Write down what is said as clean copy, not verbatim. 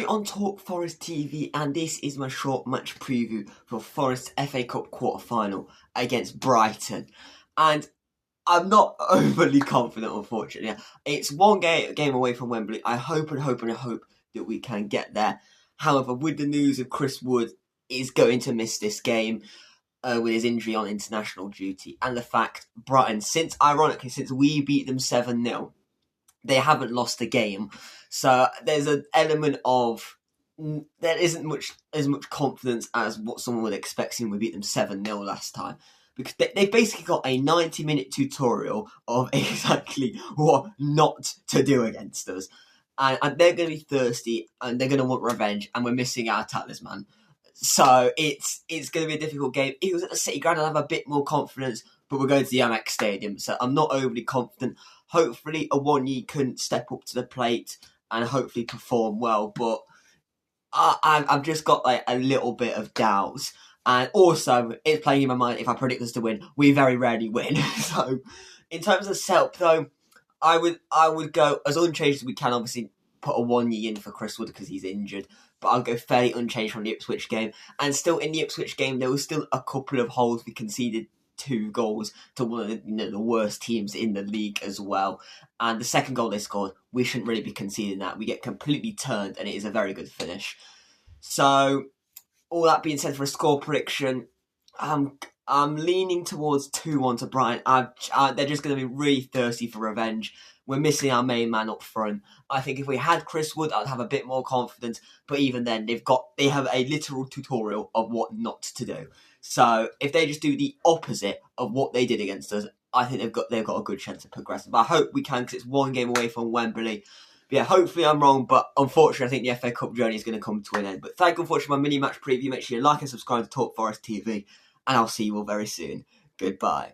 Rory on Talk Forest TV, and this is my short match preview for Forest's FA Cup quarter-final against Brighton. And I'm not overly confident, unfortunately. It's one game away from Wembley. I hope that we can get there. However, with the news of Chris Wood is going to miss this game with his injury on international duty, and the fact Brighton, since we beat them 7-0, they haven't lost a game. So there's an element of there isn't as much confidence as what someone would expect when we beat them 7-0 last time. Because they basically got a 90-minute tutorial of exactly what not to do against us. And they're going to be thirsty and they're going to want revenge, and we're missing our talisman. So it's going to be a difficult game. If it was at the City Ground, I'd have a bit more confidence, but we're going to the Amex Stadium, so I'm not overly confident. Hopefully, Awoniyi can step up to the plate and hopefully perform well, but I've just got like a little bit of doubts. And also, it's playing in my mind, if I predict us to win, we very rarely win. So, in terms of setup, though, I would go as unchanged as we can. Obviously, put Awoniyi in for Chris Wood because he's injured, but I'll go fairly unchanged from the Ipswich game. And still, in the Ipswich game, there was still a couple of holes. We conceded 2 goals to one of the worst teams in the league as well. And the second goal they scored, we shouldn't really be conceding that. We get completely turned, and it is a very good finish. So, all that being said, for a score prediction, I'm leaning towards 2-1 to Brighton. They're just going to be really thirsty for revenge. We're missing our main man up front. I think if we had Chris Wood, I'd have a bit more confidence. But even then, they have a literal tutorial of what not to do. So if they just do the opposite of what they did against us, I think they've got a good chance of progressing. But I hope we can, because it's one game away from Wembley. But yeah, hopefully I'm wrong, but unfortunately I think the FA Cup journey is going to come to an end. But thank you for watching my mini match preview. Make sure you like and subscribe to Talk Forest TV, and I'll see you all very soon. Goodbye.